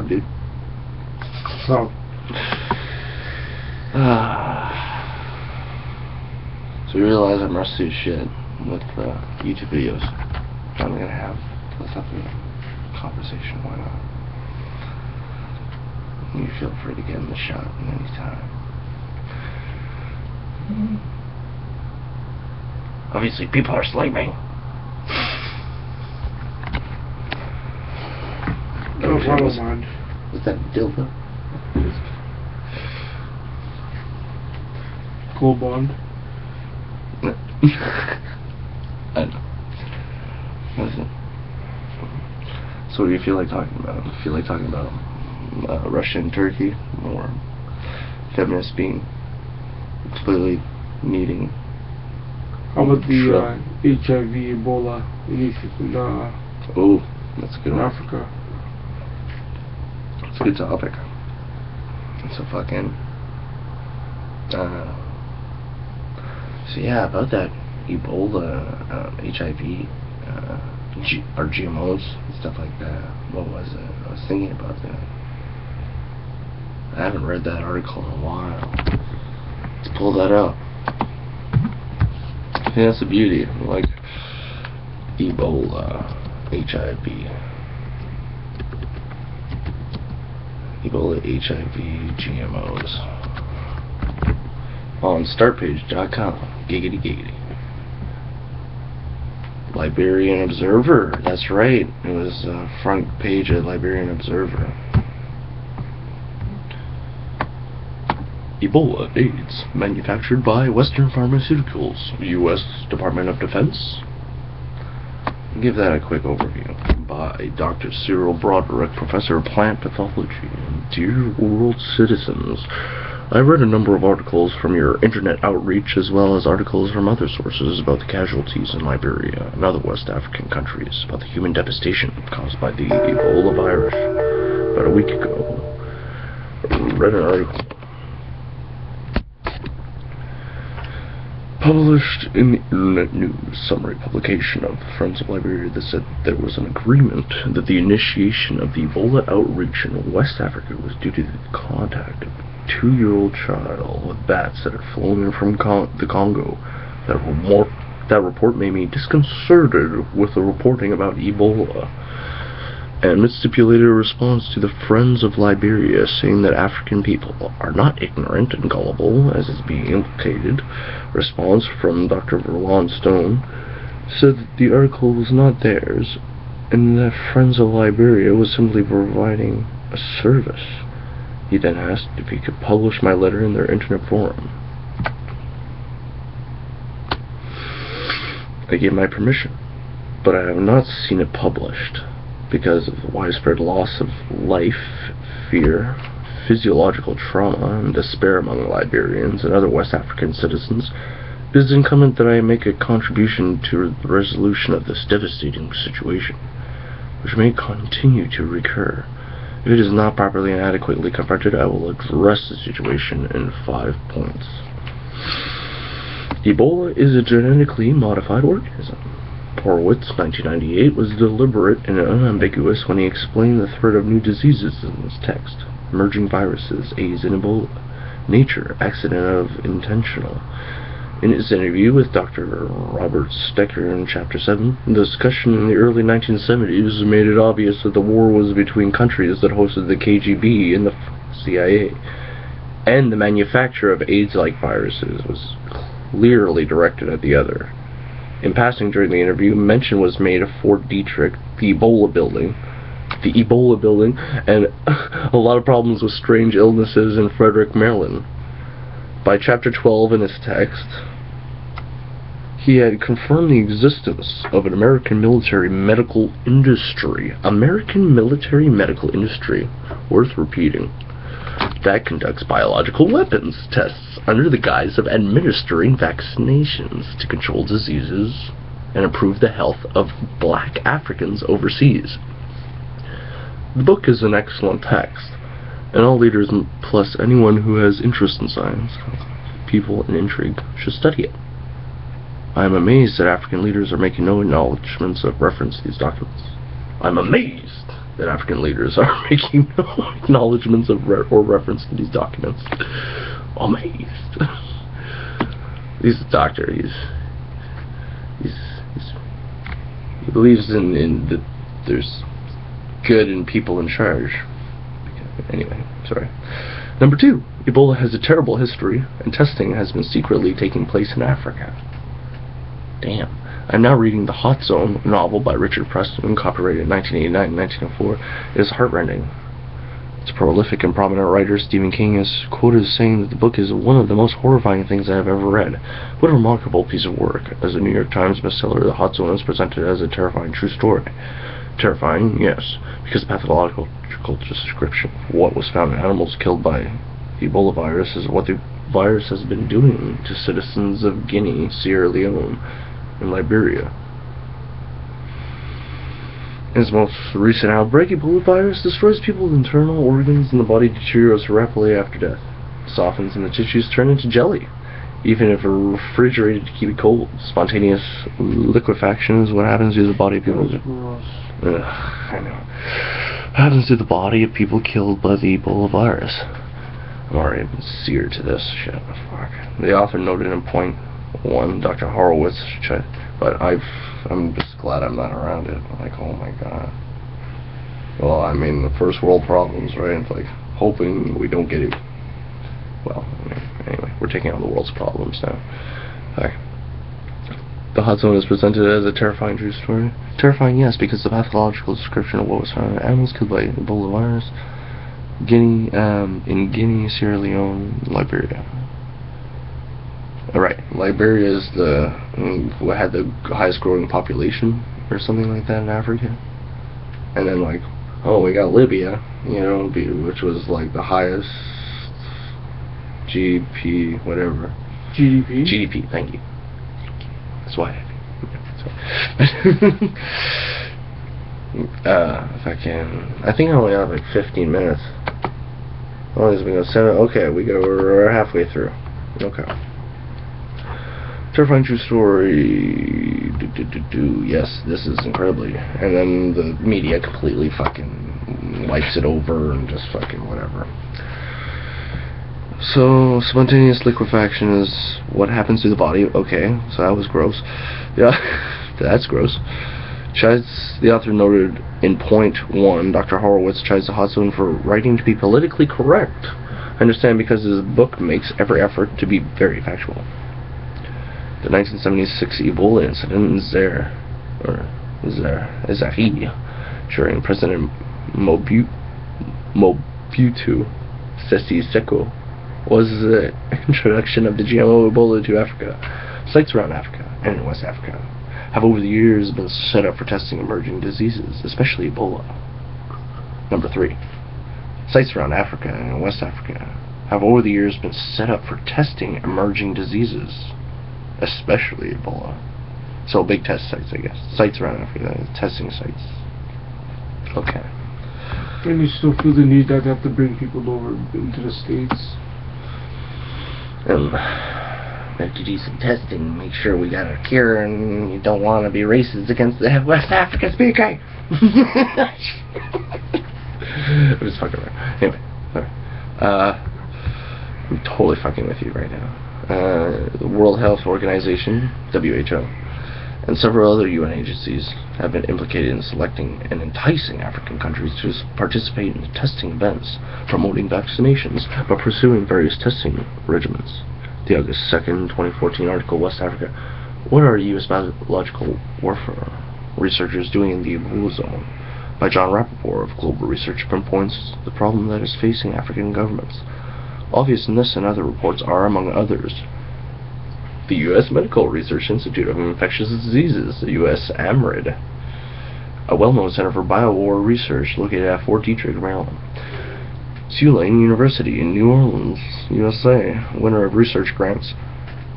up, dude? Oh. So you realize I'm rusty as shit with YouTube videos. I'm gonna have. Let's have a conversation. Why not? You feel free to get in the shot at any time. Obviously, people are sleeping. No problem, man. Was that dildo? Cool bond. I know. Listen. So what do you feel like talking about? Do you feel like talking about Russia and Turkey? Or feminists being completely needing... How about the HIV, Ebola, oh, that's a good in one. Africa? It's a good topic. It's a fucking... so yeah, about that Ebola, HIV, or GMOs and stuff like that. What was it? I was thinking about that. I haven't read that article in a while. Let's pull that up. Yeah, that's the beauty. Like Ebola, HIV. Ebola, HIV, GMOs. On startpage.com. Giggity giggity. Liberian Observer. That's right. It was front page of Liberian Observer. Ebola AIDS manufactured by Western Pharmaceuticals, U.S. Department of Defense. I'll give that a quick overview by Dr. Cyril Broderick, Professor of Plant Pathology. Dear world citizens, I've read a number of articles from your internet outreach as well as articles from other sources about the casualties in Liberia and other West African countries, about the human devastation caused by the Ebola virus. About a week ago, I read an article published in the Internet News summary publication of the Friends of Liberia that said there was an agreement that the initiation of the Ebola outreach in West Africa was due to the contact of a 2-year-old child with bats that had flown in from the Congo. That report made me disconcerted with the reporting about Ebola, and it stipulated a response to the Friends of Liberia saying that African people are not ignorant and gullible, as is being implicated. Response from Dr. Verlon Stone said that the article was not theirs, and that Friends of Liberia was simply providing a service. He then asked if he could publish my letter in their internet forum. I gave my permission, but I have not seen it published. Because of the widespread loss of life, fear, physiological trauma, and despair among Liberians and other West African citizens, it is incumbent that I make a contribution to the resolution of this devastating situation, which may continue to recur. If it is not properly and adequately confronted, I will address the situation in 5 points. Ebola is a genetically modified organism. Horowitz, 1998, was deliberate and unambiguous when he explained the threat of new diseases in this text: emerging viruses, AIDS, and Ebola. Nature, accident of intentional. In his interview with Dr. Robert Stecker in Chapter 7, the discussion in the early 1970s made it obvious that the war was between countries that hosted the KGB and the CIA, and the manufacture of AIDS-like viruses was clearly directed at the other. In passing during the interview, mention was made of Fort Detrick, the Ebola building, and a lot of problems with strange illnesses in Frederick, Maryland. By Chapter 12 in his text, he had confirmed the existence of an American military medical industry, worth repeating, that conducts biological weapons tests under the guise of administering vaccinations to control diseases and improve the health of black Africans overseas. The book is an excellent text, and all leaders plus anyone who has interest in science, people, and intrigue should study it. I am amazed that African leaders are making no acknowledgments of reference to these documents. I'm amazed that African leaders are making no acknowledgments of or reference to these documents. Amazed. He's a doctor. He believes in that there's good in people in charge. Anyway, sorry. Number 2, Ebola has a terrible history, and testing has been secretly taking place in Africa. Damn. I'm now reading The Hot Zone novel by Richard Preston, copyrighted 1989 and 1904. It is heartrending. Its prolific and prominent writer, Stephen King, is quoted as saying that the book is one of the most horrifying things I have ever read. What a remarkable piece of work. As a New York Times bestseller, The Hot Zone is presented as a terrifying true story. Terrifying, yes, because the pathological description of what was found in animals killed by the Ebola virus is what the virus has been doing to citizens of Guinea, Sierra Leone, and Liberia. In its most recent outbreak, Ebola virus destroys people's internal organs and the body deteriorates rapidly after death. It softens and the tissues turn into jelly. Even if refrigerated to keep it cold, spontaneous liquefaction is what happens to the body of people. I know. What happens to the body of people killed by the Ebola virus? I'm already seared to this shit. Fuck. The author noted in point 1, Dr. Horowitz, but I'm just glad I'm not around it. Like, oh my god. Well, I mean, the first world problems, right? It's like hoping we don't get it. Well, anyway, we're taking on the world's problems now. Okay. The Hot Zone is presented as a terrifying true story. Terrifying, yes, because the pathological description of what was found in animals killed by Ebola virus, in Guinea, Sierra Leone, Liberia. Alright, Liberia is who had the highest growing population, or something like that in Africa. And then, like, oh, we got Libya, you know, which was like the highest GDP, whatever. GDP, thank you. That's why I think I only have like 15 minutes. Oh, we go 7. Okay, we're halfway through. Okay. Terrifying true story. Yes, this is incredibly. And then the media completely fucking wipes it over and just fucking whatever. So, spontaneous liquefaction is what happens to the body. Okay, so that was gross. Yeah, that's gross. The author noted in point 1, Dr. Horowitz chides the Hot Zone for writing to be politically correct. I understand because his book makes every effort to be very factual. The 1976 Ebola incident in Zaire, during President Mobutu Sese Seko, was the introduction of the GMO Ebola to Africa. Sites around Africa and in West Africa have over the years been set up for testing emerging diseases, especially Ebola. Number 3. Sites around Africa and in West Africa have over the years been set up for testing emerging diseases, especially Ebola. So big test sites, I guess. Sites around Africa, testing sites. Okay. And you still feel the need that they have to bring people over into the States? We have to do some testing, make sure we got a cure, and you don't want to be racist against the West African speaker. I'm just fucking around. Anyway, sorry. I'm totally fucking with you right now. The World Health Organization, WHO, and several other UN agencies have been implicated in selecting and enticing African countries to participate in testing events, promoting vaccinations, by pursuing various testing regimens. The August 2nd, 2014 article, West Africa, What Are U.S. Biological Warfare Researchers Doing in the Ebola Zone? By John Rappaport of Global Research pinpoints the problem that is facing African governments. Obvious in this and other reports are, among others, the U.S. Medical Research Institute of Infectious Diseases, the U.S. AMRID, a well-known center for biowar research located at Fort Detrick, Maryland. Tulane University in New Orleans, USA, winner of research grants,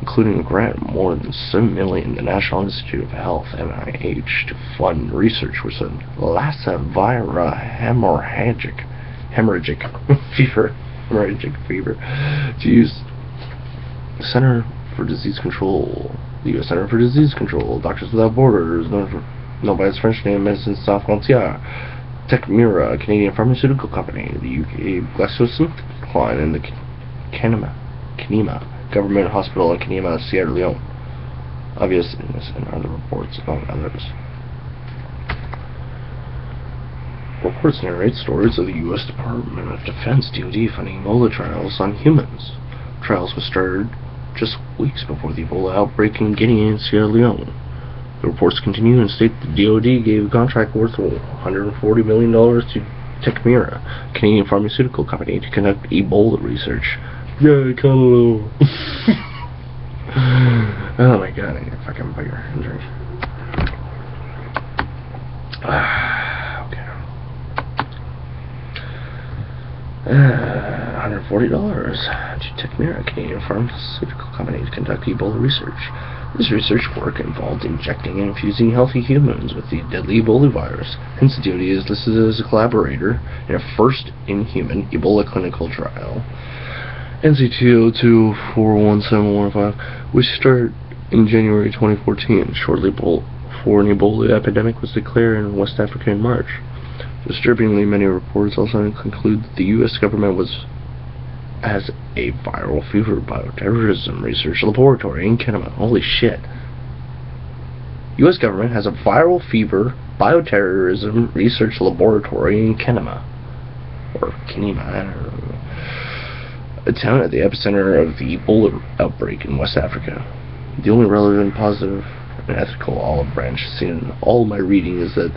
including a grant of more than $7 million to the National Institute of Health, NIH, to fund research with a Lassa vira hemorrhagic fever, to use the Center for Disease Control, the U.S. Center for Disease Control, Doctors Without Borders, known by its French name, Médecins Sans Frontières, Tecmira, a Canadian pharmaceutical company, the UK GlaxoSmithKline, and the Kenema Government Hospital in Kenema, Sierra Leone. Obvious in other reports, among others. Reports narrate stories of the U.S. Department of Defense DoD funding Ebola trials on humans. Trials were started just weeks before the Ebola outbreak in Guinea and Sierra Leone. The reports continue and state that DoD gave a contract worth $140 million to Tecmira, a Canadian pharmaceutical company, to conduct Ebola research. Yeah, Canada. Oh my god, I need a fucking beer and drink. Okay. $140 to Tecmira, a Canadian pharmaceutical company, to conduct Ebola research. This research work involved injecting and infusing healthy humans with the deadly Ebola virus. Hence, DoD is listed as a collaborator in a first-in-human Ebola clinical trial. NC202417115, which started in January 2014, shortly before an Ebola epidemic was declared in West Africa in March. Disturbingly, many reports also conclude that the U.S. government has a viral fever bioterrorism research laboratory in Kenema. Holy shit. U.S. government has a viral fever bioterrorism research laboratory in Kenema. Or Kenema, I don't know. A town at the epicenter of the Ebola outbreak in West Africa. The only relevant, positive, and ethical olive branch seen in all my reading is that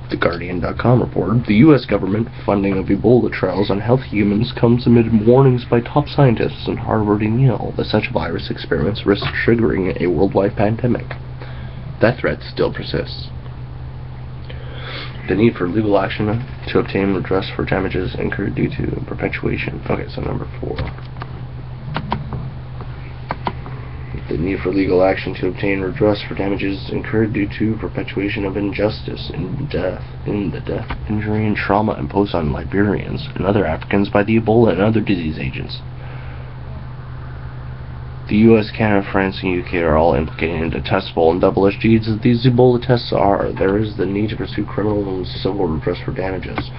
the Guardian.com reported the U.S. government funding of Ebola trials on healthy humans comes amid warnings by top scientists in Harvard and Yale that such virus experiments risk triggering a worldwide pandemic. That threat still persists. The need for legal action to obtain redress for damages incurred due to perpetuation. Okay, so number 4. The need for legal action to obtain redress for damages incurred due to perpetuation of injustice in the death, injury, and trauma imposed on Liberians and other Africans by the Ebola and other disease agents. The U.S., Canada, France, and UK are all implicated in detestable and double-edged deeds that these Ebola tests are. There is the need to pursue criminal and civil redress for damages.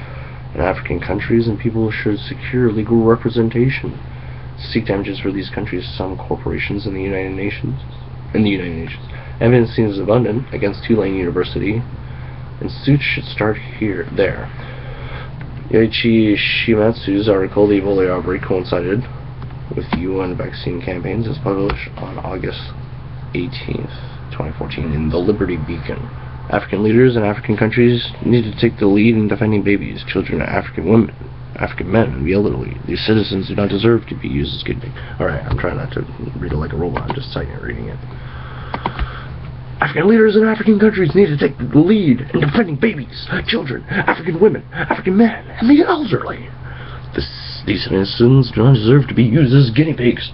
And African countries and people should secure legal representation. Seek damages for these countries, some corporations in the United Nations. Evidence seems abundant against Tulane University, and suits should start there. Yoichi Shimatsu's article, The Ebola Outbreak Coincided with UN Vaccine Campaigns, is published on August 18th, 2014 in The Liberty Beacon. African leaders and African countries need to take the lead in defending babies, children, African women, African men, and the elderly. These citizens do not deserve to be used as guinea pigs. Alright, I'm trying not to read it like a robot, I'm just reading it. African leaders in African countries need to take the lead in defending babies, children, African women, African men, and the elderly. These citizens do not deserve to be used as guinea pigs.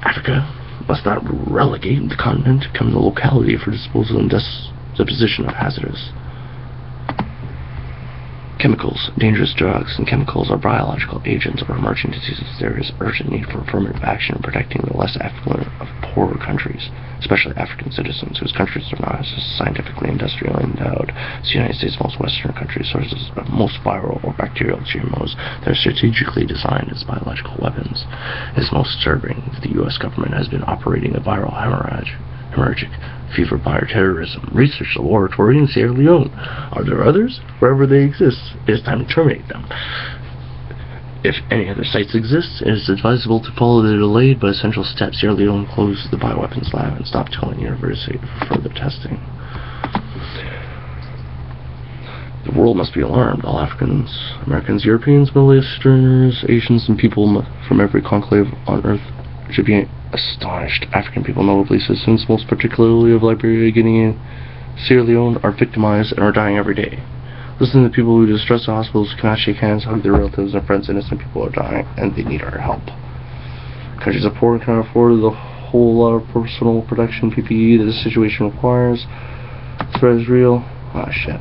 Africa must not relegate the continent to become the locality for disposal and deposition of hazardous chemicals. Dangerous drugs and chemicals are biological agents of emerging diseases. There is urgent need for affirmative action in protecting the less affluent of poorer countries, especially African citizens whose countries are not as scientifically industrially endowed as the United States. Most Western countries sources of most viral or bacterial GMOs that are strategically designed as biological weapons. It is most disturbing that the U.S. government has been operating a viral hemorrhagic fever bioterrorism research laboratory in Sierra Leone. Are there others? Wherever they exist, it is time to terminate them. If any other sites exist, it is advisable to follow the delayed but essential steps. Sierra Leone close the bioweapons lab and stop Tulane University for further testing. The world must be alarmed. All Africans, Americans, Europeans, Middle Easterners, Asians, and people from every conclave on Earth should be astonished. African people, notably citizens, most particularly of Liberia, Guinea, and Sierra Leone, are victimized and are dying every day. Listen to the people who distress the hospitals, cannot shake hands, hug their relatives and friends. Innocent people are dying, and they need our help. Countries are poor and cannot afford the whole lot of personal protection PPE that this situation requires. The threat is real. Ah, shit.